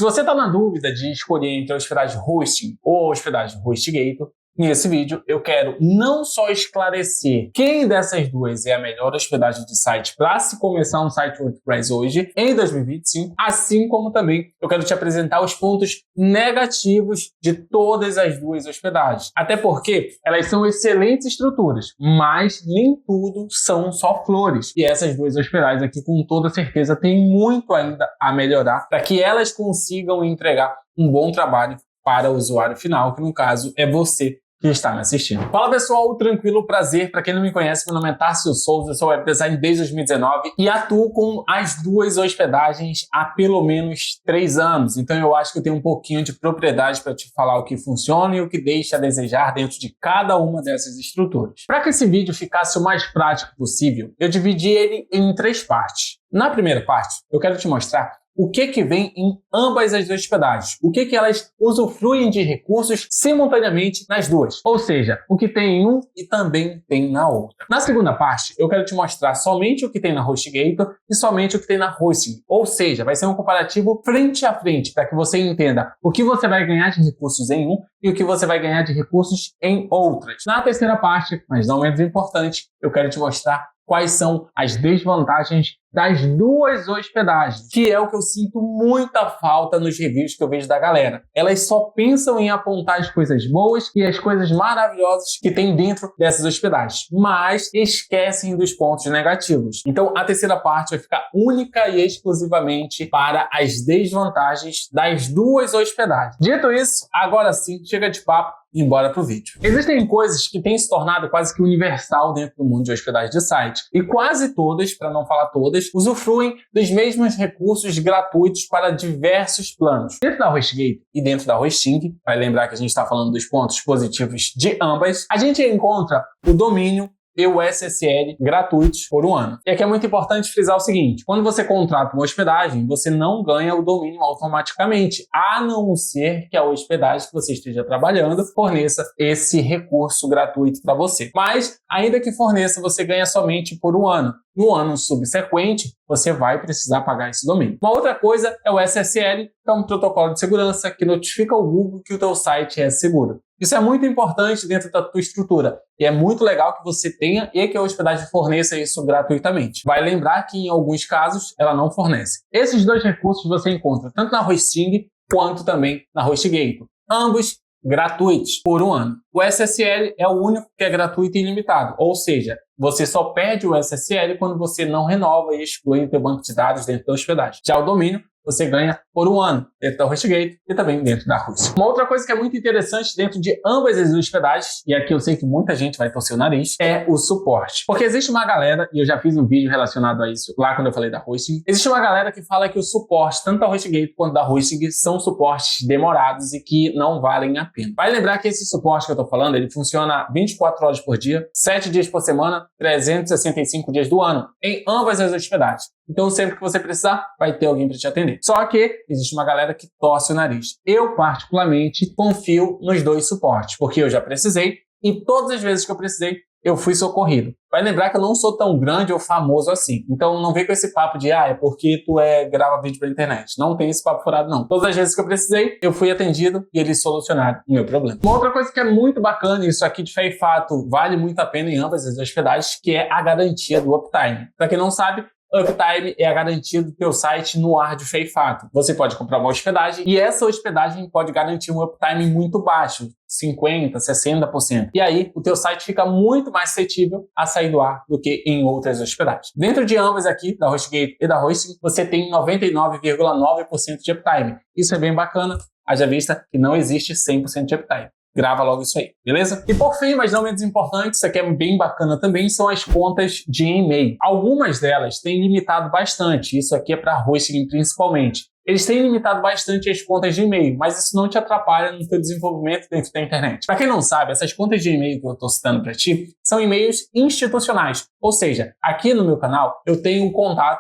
Se você está na dúvida de escolher entre a hospedagem hosting ou a hospedagem HostGator, nesse vídeo eu quero não só esclarecer quem dessas duas é a melhor hospedagem de site para se começar um site WordPress hoje, em 2025, assim como também eu quero te apresentar os pontos negativos de todas as duas hospedagens. Até porque elas são excelentes estruturas, mas nem tudo são só flores. E essas duas hospedagens aqui, com toda certeza, têm muito ainda a melhorar para que elas consigam entregar um bom trabalho para o usuário final, que no caso é você que está me assistindo. Fala pessoal, tranquilo, prazer. Para quem não me conhece, meu nome é Tássio Souza, eu sou web designer desde 2019 e atuo com as duas hospedagens há pelo menos 3 anos. Então eu acho que eu tenho um pouquinho de propriedade para te falar o que funciona e o que deixa a desejar dentro de cada uma dessas estruturas. Para que esse vídeo ficasse o mais prático possível, eu dividi ele em 3 partes. Na primeira parte, eu quero te mostrar o que vem em ambas as hospedagens, o que elas usufruem de recursos simultaneamente nas duas, ou seja, o que tem em um e também tem na outra. Na segunda parte, eu quero te mostrar somente o que tem na HostGator e somente o que tem na Hosting, ou seja, vai ser um comparativo frente a frente, para que você entenda o que você vai ganhar de recursos em um e o que você vai ganhar de recursos em outras. Na terceira parte, mas não menos importante, eu quero te mostrar quais são as desvantagens das duas hospedagens, que é o que eu sinto muita falta nos reviews que eu vejo da galera. Elas só pensam em apontar as coisas boas e as coisas maravilhosas que tem dentro dessas hospedagens, mas esquecem dos pontos negativos. Então a terceira parte vai ficar única e exclusivamente para as desvantagens das duas hospedagens. Dito isso, agora sim, chega de papo e embora pro vídeo. Existem coisas que têm se tornado quase que universal dentro do mundo de hospedagem de site, e quase todas, para não falar todas, usufruem dos mesmos recursos gratuitos para diversos planos. Dentro da HostGator e dentro da Hosting, vai lembrar que a gente está falando dos pontos positivos de ambas, a gente encontra o domínio e o SSL gratuitos por 1 ano. E aqui é muito importante frisar o seguinte: quando você contrata uma hospedagem, você não ganha o domínio automaticamente, a não ser que a hospedagem que você esteja trabalhando forneça esse recurso gratuito para você. Mas, ainda que forneça, você ganha somente por 1 ano. No ano subsequente, você vai precisar pagar esse domínio. Uma outra coisa é o SSL, que é um protocolo de segurança que notifica o Google que o teu site é seguro. Isso é muito importante dentro da tua estrutura e é muito legal que você tenha e que a hospedagem forneça isso gratuitamente. Vai lembrar que em alguns casos ela não fornece. Esses dois recursos você encontra tanto na Hosting quanto também na HostGator. Ambos gratuitos por 1 ano. O SSL é o único que é gratuito e ilimitado, ou seja, você só perde o SSL quando você não renova e exclui o teu banco de dados dentro da hospedagem. Já o domínio você ganha por 1 ano dentro da HostGator e também dentro da Hosting. Uma outra coisa que é muito interessante dentro de ambas as hospedagens, e aqui eu sei que muita gente vai torcer o nariz, é o suporte. Porque existe uma galera, e eu já fiz um vídeo relacionado a isso lá quando eu falei da Hosting, existe uma galera que fala que o suporte, tanto da HostGator quanto da Hosting, são suportes demorados e que não valem a pena. Vai lembrar que esse suporte que eu tô falando, ele funciona 24 horas por dia, 7 dias por semana, 365 dias do ano, em ambas as hospedagens. Então, sempre que você precisar, vai ter alguém para te atender. Só que existe uma galera que torce o nariz. Eu, particularmente, confio nos dois suportes, porque eu já precisei e todas as vezes que eu precisei, eu fui socorrido. Vai lembrar que eu não sou tão grande ou famoso assim. Então, não vem com esse papo de é porque tu grava vídeo pra internet. Não tem esse papo furado, não. Todas as vezes que eu precisei, eu fui atendido e eles solucionaram o meu problema. Uma outra coisa que é muito bacana, isso aqui de fé e fato vale muito a pena em ambas as hospedagens, que é a garantia do uptime. Pra quem não sabe, uptime é a garantia do teu site no ar de fé e fato. Você pode comprar uma hospedagem e essa hospedagem pode garantir um uptime muito baixo, 50%, 60%. E aí, o teu site fica muito mais suscetível a sair do ar do que em outras hospedagens. Dentro de ambas aqui, da HostGator e da Hosting, você tem 99,9% de uptime. Isso é bem bacana, haja vista que não existe 100% de uptime. Grava logo isso aí, beleza? E por fim, mas não menos importante, isso aqui é bem bacana também, são as contas de e-mail. Algumas delas têm limitado bastante, isso aqui é para hosting principalmente. Eles têm limitado bastante as contas de e-mail, mas isso não te atrapalha no teu desenvolvimento dentro da internet. Para quem não sabe, essas contas de e-mail que eu estou citando para ti são e-mails institucionais. Ou seja, aqui no meu canal eu tenho o contato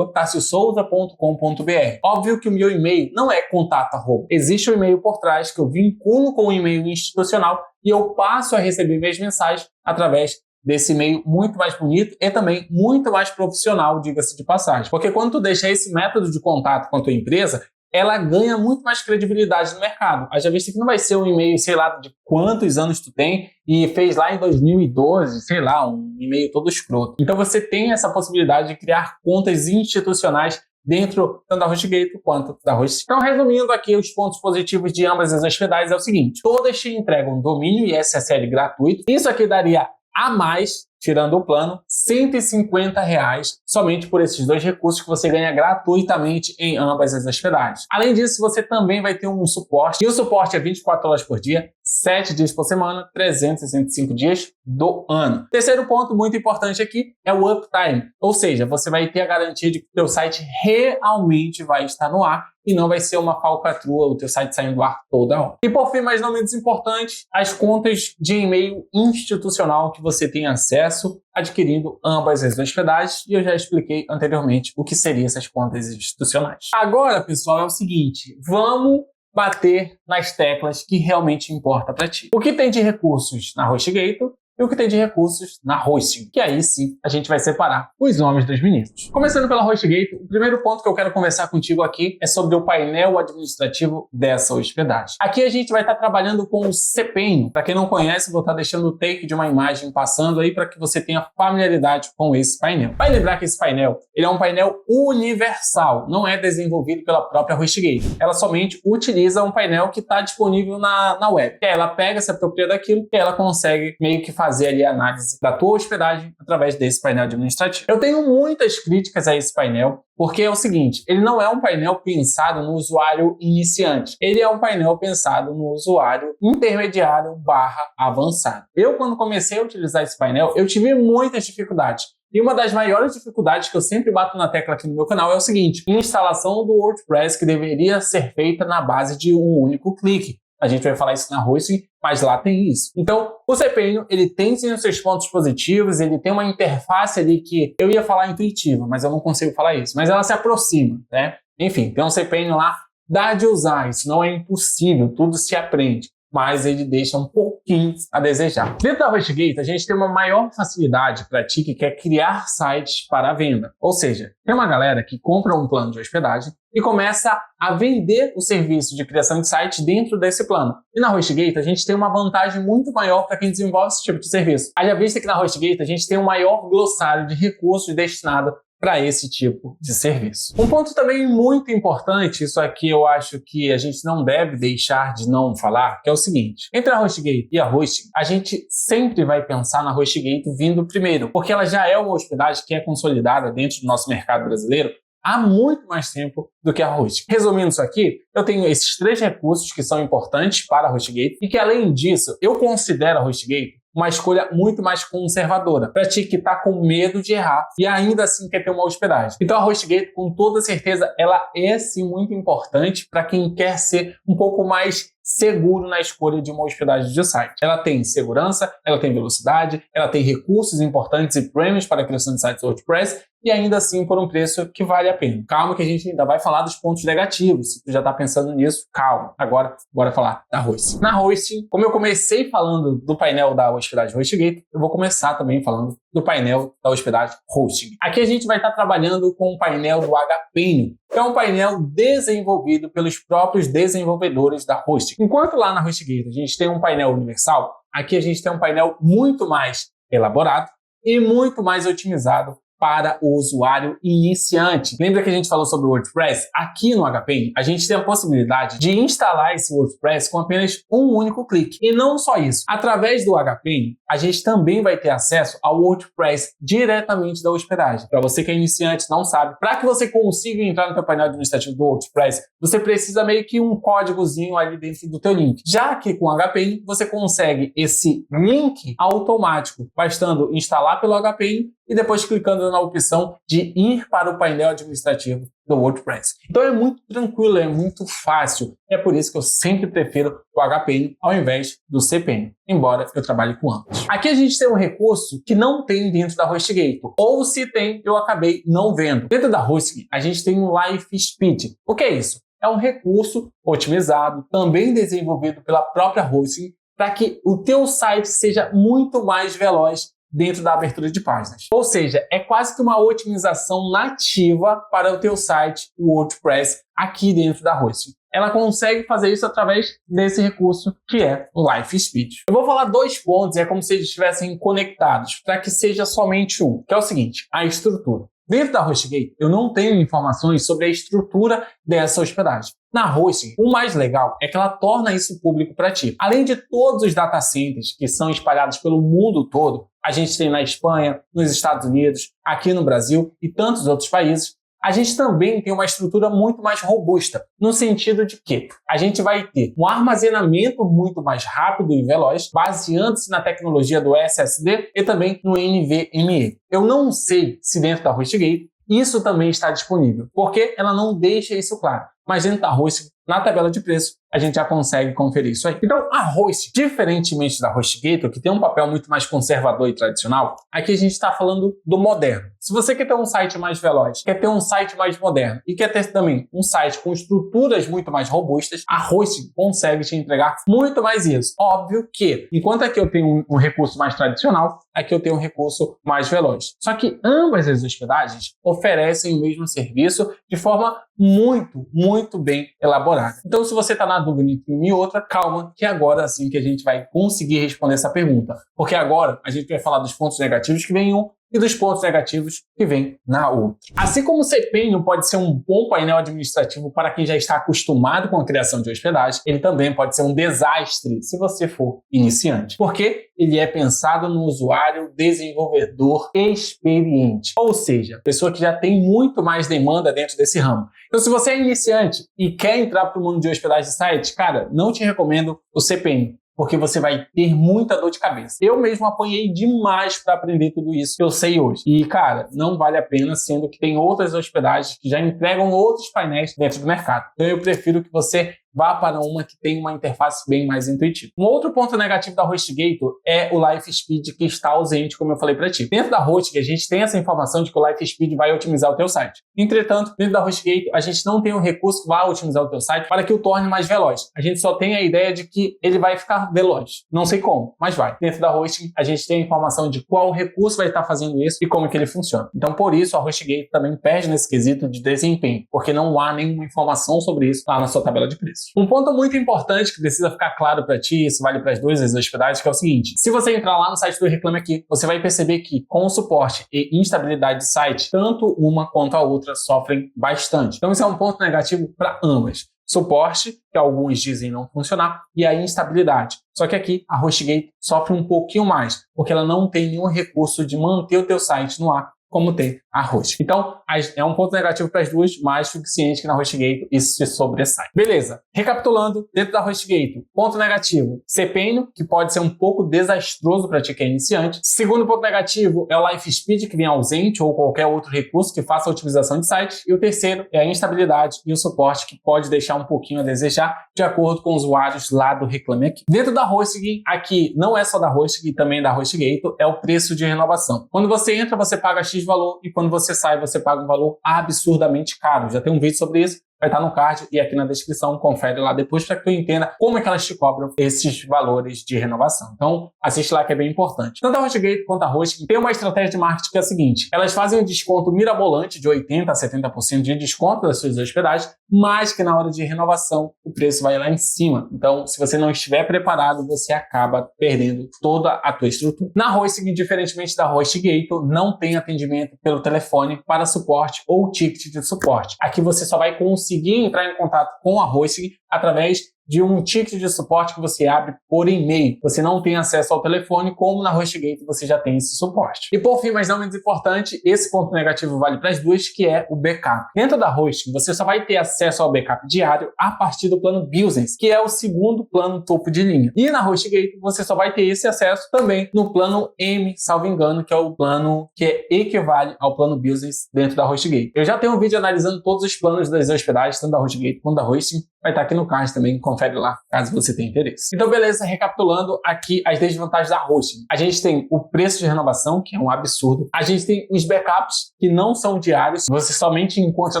@tassiosouza.com.br. Óbvio que o meu e-mail não é contato existe um e-mail por trás que eu vinculo com o e-mail institucional e eu passo a receber minhas mensagens através desse e-mail muito mais bonito e também muito mais profissional, diga-se de passagem. Porque quando tu deixa esse método de contato com a tua empresa, ela ganha muito mais credibilidade no mercado. Haja vista que não vai ser um e-mail, sei lá, de quantos anos tu tem e fez lá em 2012, sei lá, um e-mail todo escroto. Então você tem essa possibilidade de criar contas institucionais dentro tanto da HostGator quanto da Hosting. Então, resumindo aqui, os pontos positivos de ambas as hospedagens é o seguinte: todas te entregam domínio e SSL gratuito. Isso aqui daria a mais, tirando o plano, R$150 somente por esses dois recursos que você ganha gratuitamente em ambas as hospedagens. Além disso, você também vai ter um suporte, e o suporte é 24 horas por dia, 7 dias por semana, 365 dias do ano. Terceiro ponto muito importante aqui é o uptime, ou seja, você vai ter a garantia de que o teu site realmente vai estar no ar e não vai ser uma falcatrua, o teu site saindo do ar toda hora. E por fim, mas não menos importante, as contas de e-mail institucional que você tem acesso adquirindo ambas as hospedagens, e eu já expliquei anteriormente o que seriam essas contas institucionais. Agora, pessoal, é o seguinte, vamos bater nas teclas que realmente importa para ti. O que tem de recursos na HostGator e o que tem de recursos na Hosting, que aí sim a gente vai separar os homens dos meninos. Começando pela HostGator, o primeiro ponto que eu quero conversar contigo aqui é sobre o painel administrativo dessa hospedagem. Aqui a gente vai estar trabalhando com o cPanel. Para quem não conhece, vou estar deixando o take de uma imagem passando aí para que você tenha familiaridade com esse painel. Vai lembrar que esse painel ele é um painel universal, não é desenvolvido pela própria HostGator. Ela somente utiliza um painel que está disponível na web. E aí ela pega, se apropria daquilo e ela consegue meio que fazer ali a análise da tua hospedagem através desse painel administrativo. Eu tenho muitas críticas a esse painel, porque é o seguinte, ele não é um painel pensado no usuário iniciante, ele é um painel pensado no usuário intermediário / avançado. Eu, quando comecei a utilizar esse painel, eu tive muitas dificuldades. E uma das maiores dificuldades que eu sempre bato na tecla aqui no meu canal é o seguinte: instalação do WordPress que deveria ser feita na base de um único clique. A gente vai falar isso na Hosting, mas lá tem isso. Então, o cPanel, ele tem sim os seus pontos positivos, ele tem uma interface ali que eu ia falar intuitiva, mas eu não consigo falar isso. Mas ela se aproxima, né? Enfim, tem um cPanel lá, dá de usar, isso não é impossível, tudo se aprende. Mas ele deixa um pouquinho a desejar. Dentro da HostGator, a gente tem uma maior facilidade para ti que quer criar sites para venda. Ou seja, tem uma galera que compra um plano de hospedagem e começa a vender o serviço de criação de site dentro desse plano. E na HostGator, a gente tem uma vantagem muito maior para quem desenvolve esse tipo de serviço. Haja vista que na HostGator, a gente tem um maior glossário de recursos destinado para esse tipo de serviço. Um ponto também muito importante, isso aqui eu acho que a gente não deve deixar de não falar, que é o seguinte: entre a HostGator e a Hosting, a gente sempre vai pensar na HostGator vindo primeiro, porque ela já é uma hospedagem que é consolidada dentro do nosso mercado brasileiro há muito mais tempo do que a Hosting. Resumindo isso aqui, eu tenho esses 3 recursos que são importantes para a HostGator e que, além disso, eu considero a HostGator uma escolha muito mais conservadora, para ti que está com medo de errar e ainda assim quer ter uma hospedagem. Então a HostGator, com toda certeza, ela é sim muito importante para quem quer ser um pouco mais seguro na escolha de uma hospedagem de site. Ela tem segurança, ela tem velocidade, ela tem recursos importantes e prêmios para a criação de sites WordPress e ainda assim por um preço que vale a pena. Calma que a gente ainda vai falar dos pontos negativos. Se tu já está pensando nisso, calma. Agora, bora falar da Hosting. Na Hosting, como eu comecei falando do painel da hospedagem HostGator, eu vou começar também falando do painel da hospedagem Hosting. Aqui a gente vai estar trabalhando com o painel do HPanel, que é um painel desenvolvido pelos próprios desenvolvedores da Hosting. Enquanto lá na HostGator a gente tem um painel universal, aqui a gente tem um painel muito mais elaborado e muito mais otimizado para o usuário iniciante. Lembra que a gente falou sobre o WordPress? Aqui no HPanel, a gente tem a possibilidade de instalar esse WordPress com apenas um único clique. E não só isso, através do HPanel, a gente também vai ter acesso ao WordPress diretamente da hospedagem. Para você que é iniciante, não sabe, para que você consiga entrar no teu painel administrativo do WordPress, você precisa meio que um códigozinho ali dentro do teu link. Já que com o HPanel, você consegue esse link automático, bastando instalar pelo HPanel e depois clicando na opção de ir para o painel administrativo do WordPress. Então é muito tranquilo, é muito fácil. É por isso que eu sempre prefiro o HPanel ao invés do cPanel, embora eu trabalhe com ambos. Aqui a gente tem um recurso que não tem dentro da HostGator, ou se tem, eu acabei não vendo. Dentro da Hosting, a gente tem um Live Speed. O que é isso? É um recurso otimizado, também desenvolvido pela própria Hosting, para que o teu site seja muito mais veloz dentro da abertura de páginas. Ou seja, é quase que uma otimização nativa para o teu site WordPress aqui dentro da Hosting. Ela consegue fazer isso através desse recurso que é o LifeSpeed. Eu vou falar dois pontos, é como se eles estivessem conectados, para que seja somente um, que é o seguinte, a estrutura. Dentro da HostGator, eu não tenho informações sobre a estrutura dessa hospedagem. Na Hosting, o mais legal é que ela torna isso público para ti. Além de todos os data centers que são espalhados pelo mundo todo, a gente tem na Espanha, nos Estados Unidos, aqui no Brasil e tantos outros países, a gente também tem uma estrutura muito mais robusta, no sentido de que a gente vai ter um armazenamento muito mais rápido e veloz, baseando-se na tecnologia do SSD e também no NVMe. Eu não sei se dentro da HostGator isso também está disponível, porque ela não deixa isso claro. Mas dentro da Hosting, na tabela de preço, a gente já consegue conferir isso aí. Então, a Hosting, diferentemente da HostGator, que tem um papel muito mais conservador e tradicional, aqui a gente está falando do moderno. Se você quer ter um site mais veloz, quer ter um site mais moderno e quer ter também um site com estruturas muito mais robustas, a Hosting consegue te entregar muito mais isso. Óbvio que, enquanto aqui eu tenho um recurso mais tradicional, aqui eu tenho um recurso mais veloz. Só que ambas as hospedagens oferecem o mesmo serviço de forma muito bem elaborada. Então, se você está na dúvida entre uma e outra, calma, que agora sim que a gente vai conseguir responder essa pergunta. Porque agora a gente vai falar dos pontos negativos que vem em um e dos pontos negativos que vem na outra. Assim como o cPanel pode ser um bom painel administrativo para quem já está acostumado com a criação de hospedagem, ele também pode ser um desastre se você for iniciante, porque ele é pensado no usuário desenvolvedor experiente, ou seja, pessoa que já tem muito mais demanda dentro desse ramo. Então, se você é iniciante e quer entrar para o mundo de hospedagem de site, cara, não te recomendo o cPanel, porque você vai ter muita dor de cabeça. Eu mesmo apanhei demais para aprender tudo isso que eu sei hoje. E, cara, não vale a pena, sendo que tem outras hospedagens que já entregam outros painéis dentro do mercado. Então, eu prefiro que você vá para uma que tem uma interface bem mais intuitiva. Um outro ponto negativo da HostGator é o LifeSpeed que está ausente, como eu falei para ti. Dentro da HostGator, a gente tem essa informação de que o LifeSpeed vai otimizar o teu site. Entretanto, dentro da HostGator, a gente não tem um recurso que vai otimizar o teu site para que o torne mais veloz. A gente só tem a ideia de que ele vai ficar veloz. Não sei como, mas vai. Dentro da Hosting, a gente tem a informação de qual recurso vai estar fazendo isso e como que ele funciona. Então, por isso, a HostGator também perde nesse quesito de desempenho, porque não há nenhuma informação sobre isso lá na sua tabela de preços. Um ponto muito importante que precisa ficar claro para ti, isso vale para as duas hospedagens, que é o seguinte: se você entrar lá no site do Reclame Aqui, você vai perceber que com o suporte e instabilidade de site, tanto uma quanto a outra sofrem bastante. Então, isso é um ponto negativo para ambas. Suporte, que alguns dizem não funcionar, e a instabilidade. Só que aqui a HostGator sofre um pouquinho mais, porque ela não tem nenhum recurso de manter o teu site no ar, como tem a Hosting. Então, é um ponto negativo para as duas, mas fique ciente que na HostGator isso se sobressai. Beleza, recapitulando, dentro da HostGator, ponto negativo, cPanel, que pode ser um pouco desastroso para ti que é iniciante. Segundo ponto negativo é o LifeSpeed, que vem ausente, ou qualquer outro recurso que faça a otimização de sites. E o terceiro é a instabilidade e o suporte, que pode deixar um pouquinho a desejar, de acordo com os usuários lá do Reclame Aqui. Dentro da Hosting, aqui não é só da Hosting, também da HostGator, é o preço de renovação. Quando você entra, você paga X valor, e quando você sai, você paga um valor absurdamente caro. Já tem um vídeo sobre isso, vai estar no card e aqui na descrição, confere lá depois para que tu entenda como é que elas te cobram esses valores de renovação. Então, assiste lá que é bem importante. Tanto a HostGator quanto a Hosting tem uma estratégia de marketing que é a seguinte: elas fazem um desconto mirabolante de 80% a 70% de desconto das suas hospedagens, mas que na hora de renovação o preço vai lá em cima. Então, se você não estiver preparado, você acaba perdendo toda a tua estrutura. Na Hosting, diferentemente da HostGator, não tem atendimento pelo telefone para suporte ou ticket de suporte. Aqui você só vai conseguir entrar em contato com a Hosting através de um ticket de suporte que você abre por e-mail. Você não tem acesso ao telefone, como na HostGator você já tem esse suporte. E por fim, mas não menos importante, esse ponto negativo vale para as duas, que é o backup. Dentro da Hosting, você só vai ter acesso ao backup diário a partir do plano Business, que é o segundo plano topo de linha. E na HostGator, você só vai ter esse acesso também no plano M, salvo engano, que é o plano que equivale ao plano Business dentro da HostGator. Eu já tenho um vídeo analisando todos os planos das hospedagens, tanto da HostGator quanto da Hosting, vai estar aqui no card também, confere lá, caso você tenha interesse. Então, beleza, recapitulando aqui as desvantagens da hosting. A gente tem o preço de renovação, que é um absurdo. A gente tem os backups, que não são diários. Você somente encontra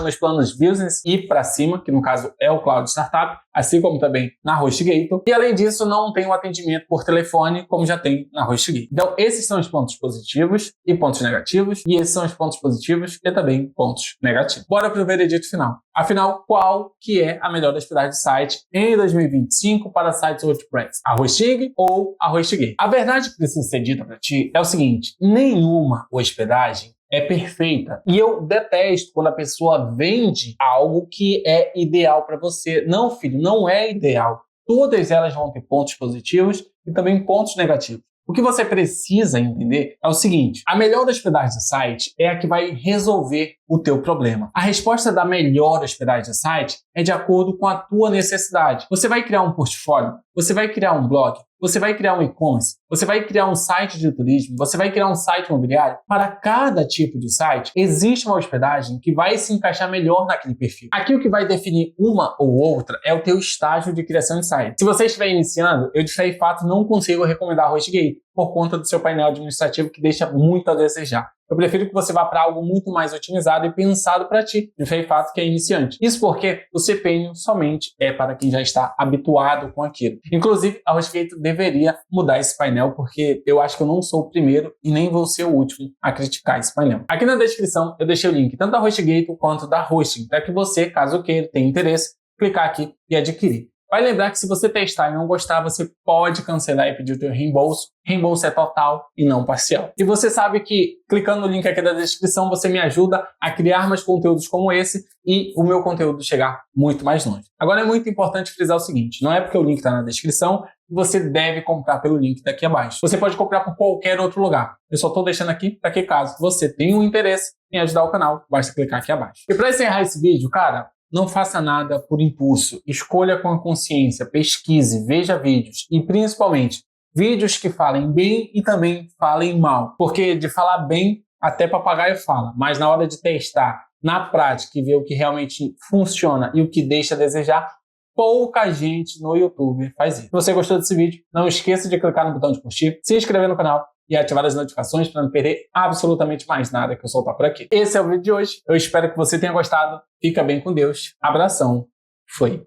nos planos business e para cima, que no caso é o Cloud Startup, assim como também na HostGator. E além disso, não tem o atendimento por telefone, como já tem na HostGator. Então, esses são os pontos positivos e pontos negativos, e esses são os pontos positivos e também pontos negativos. Bora para o veredito final. Afinal, qual que é a melhor hospedagem de site em 2025 para sites WordPress? A Hosting ou a HostGator? A verdade que precisa ser dita para ti é o seguinte: nenhuma hospedagem é perfeita. E eu detesto quando a pessoa vende algo que é ideal para você. Não, filho, não é ideal. Todas elas vão ter pontos positivos e também pontos negativos. O que você precisa entender é o seguinte: a melhor hospedagem de site é a que vai resolver o teu problema. A resposta da melhor hospedagem de site é de acordo com a tua necessidade. Você vai criar um portfólio, você vai criar um blog, você vai criar um e-commerce, você vai criar um site de turismo, você vai criar um site imobiliário. Para cada tipo de site, existe uma hospedagem que vai se encaixar melhor naquele perfil. Aqui o que vai definir uma ou outra é o teu estágio de criação de site. Se você estiver iniciando, eu de fato não consigo recomendar a HostGator por conta do seu painel administrativo que deixa muito a desejar. Eu prefiro que você vá para algo muito mais otimizado e pensado para ti, de fato, que é iniciante. Isso porque o CPN somente é para quem já está habituado com aquilo. Inclusive, a HostGator deveria mudar esse painel, porque eu acho que eu não sou o primeiro e nem vou ser o último a criticar esse painel. Aqui na descrição eu deixei o link tanto da HostGator quanto da Hosting, para que você, caso queira, tenha interesse, clicar aqui e adquirir. Vai lembrar que se você testar e não gostar, você pode cancelar e pedir o teu reembolso. Reembolso é total e não parcial. E você sabe que clicando no link aqui da descrição, você me ajuda a criar mais conteúdos como esse e o meu conteúdo chegar muito mais longe. Agora é muito importante frisar o seguinte: não é porque o link está na descrição que você deve comprar pelo link daqui abaixo. Você pode comprar por qualquer outro lugar. Eu só estou deixando aqui para que caso você tenha um interesse em ajudar o canal, basta clicar aqui abaixo. E para encerrar esse vídeo, cara, não faça nada por impulso. Escolha com a consciência, pesquise, veja vídeos e principalmente vídeos que falem bem e também falem mal. Porque de falar bem até papagaio fala, mas na hora de testar na prática e ver o que realmente funciona e o que deixa a desejar, pouca gente no YouTube faz isso. Se você gostou desse vídeo, não esqueça de clicar no botão de curtir, se inscrever no canal e ativar as notificações para não perder absolutamente mais nada que eu soltar por aqui. Esse é o vídeo de hoje. Eu espero que você tenha gostado. Fica bem com Deus. Abração. Foi.